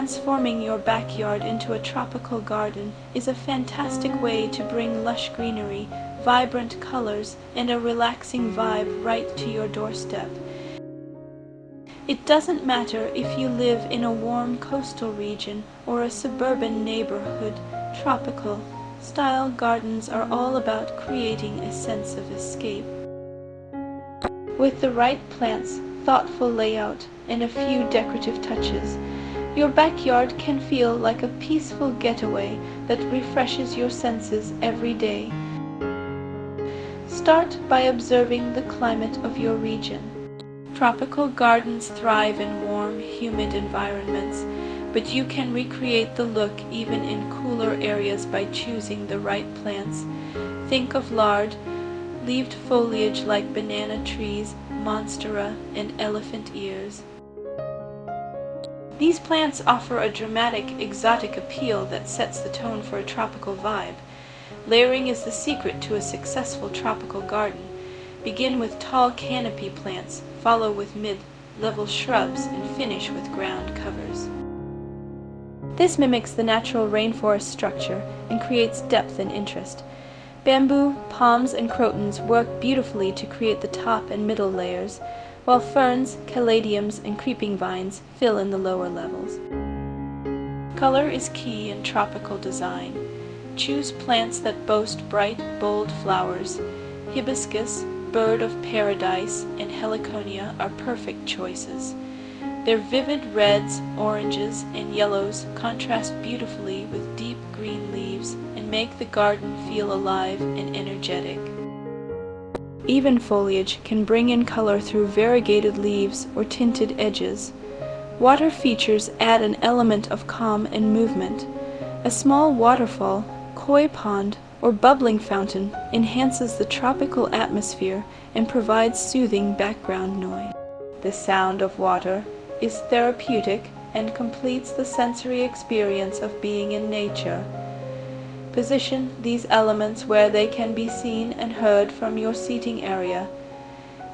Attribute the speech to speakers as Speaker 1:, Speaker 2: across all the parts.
Speaker 1: Transforming your backyard into a tropical garden is a fantastic way to bring lush greenery, vibrant colors, and a relaxing vibe right to your doorstep. It doesn't matter if you live in a warm coastal region or a suburban neighborhood, tropical style gardens are all about creating a sense of escape. With the right plants, thoughtful layout, and a few decorative touches, your backyard can feel like a peaceful getaway that refreshes your senses every day. Start by observing the climate of your region. Tropical gardens thrive in warm, humid environments, but you can recreate the look even in cooler areas by choosing the right plants. Think of leaved foliage like banana trees, monstera, and elephant ears. These plants offer a dramatic, exotic appeal that sets the tone for a tropical vibe. Layering is the secret to a successful tropical garden. Begin with tall canopy plants, follow with mid-level shrubs, and finish with ground covers. This mimics the natural rainforest structure and creates depth and interest. Bamboo, palms, and crotons work beautifully to create the top and middle layers, while ferns, caladiums, and creeping vines fill in the lower levels. Color is key in tropical design. Choose plants that boast bright, bold flowers. Hibiscus, bird of paradise, and heliconia are perfect choices. Their vivid reds, oranges, and yellows contrast beautifully with deep green leaves and make the garden feel alive and energetic. Even foliage can bring in color through variegated leaves or tinted edges. Water features add an element of calm and movement. A small waterfall, koi pond, or bubbling fountain enhances the tropical atmosphere and provides soothing background noise. The sound of water is therapeutic and completes the sensory experience of being in nature. Position these elements where they can be seen and heard from your seating area.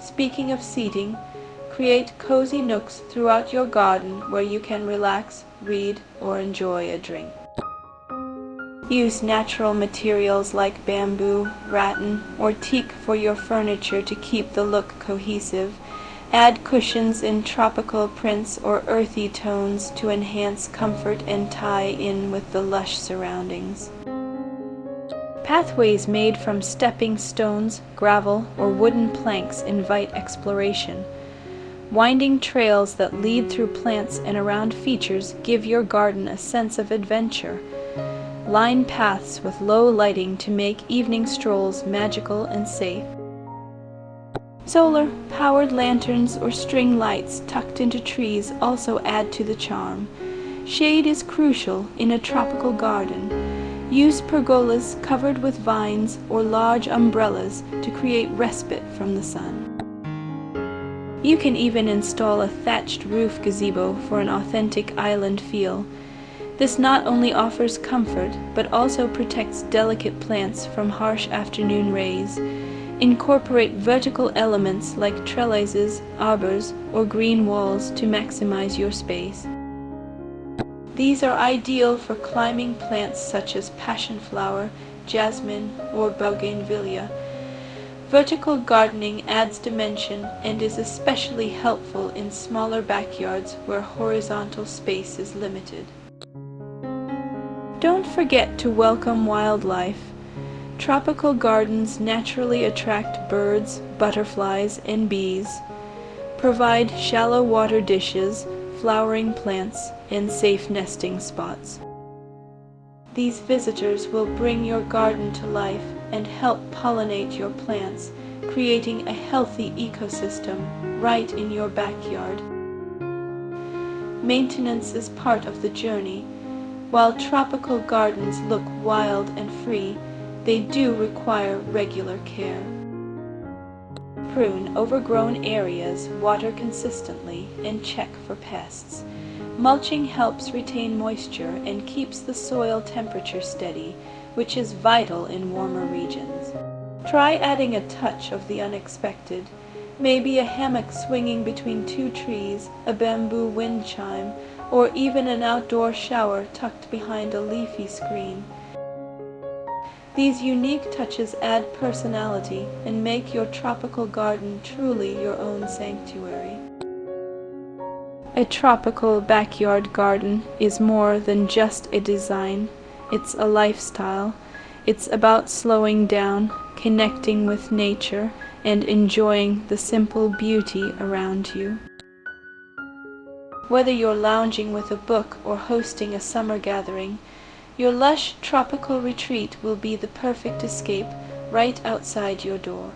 Speaker 1: Speaking of seating, create cozy nooks throughout your garden where you can relax, read, or enjoy a drink. Use natural materials like bamboo, rattan, or teak for your furniture to keep the look cohesive. Add cushions in tropical prints or earthy tones to enhance comfort and tie in with the lush surroundings. Pathways made from stepping stones, gravel, or wooden planks invite exploration. Winding trails that lead through plants and around features give your garden a sense of adventure. Line paths with low lighting to make evening strolls magical and safe. Solar-powered lanterns or string lights tucked into trees also add to the charm. Shade is crucial in a tropical garden. Use pergolas covered with vines or large umbrellas to create respite from the sun. You can even install a thatched roof gazebo for an authentic island feel. This not only offers comfort, but also protects delicate plants from harsh afternoon rays. Incorporate vertical elements like trellises, arbors, or green walls to maximize your space. These are ideal for climbing plants such as passionflower, jasmine, or bougainvillea. Vertical gardening adds dimension and is especially helpful in smaller backyards where horizontal space is limited. Don't forget to welcome wildlife. Tropical gardens naturally attract birds, butterflies, and bees. Provide shallow water dishes, flowering plants, and safe nesting spots. These visitors will bring your garden to life and help pollinate your plants, creating a healthy ecosystem right in your backyard. Maintenance is part of the journey. While tropical gardens look wild and free, they do require regular care. Prune overgrown areas, water consistently, and check for pests. Mulching helps retain moisture and keeps the soil temperature steady, which is vital in warmer regions. Try adding a touch of the unexpected, maybe a hammock swinging between two trees, a bamboo wind chime, or even an outdoor shower tucked behind a leafy screen. These unique touches add personality and make your tropical garden truly your own sanctuary. A tropical backyard garden is more than just a design. It's a lifestyle. It's about slowing down, connecting with nature, and enjoying the simple beauty around you. Whether you're lounging with a book or hosting a summer gathering, your lush tropical retreat will be the perfect escape right outside your door.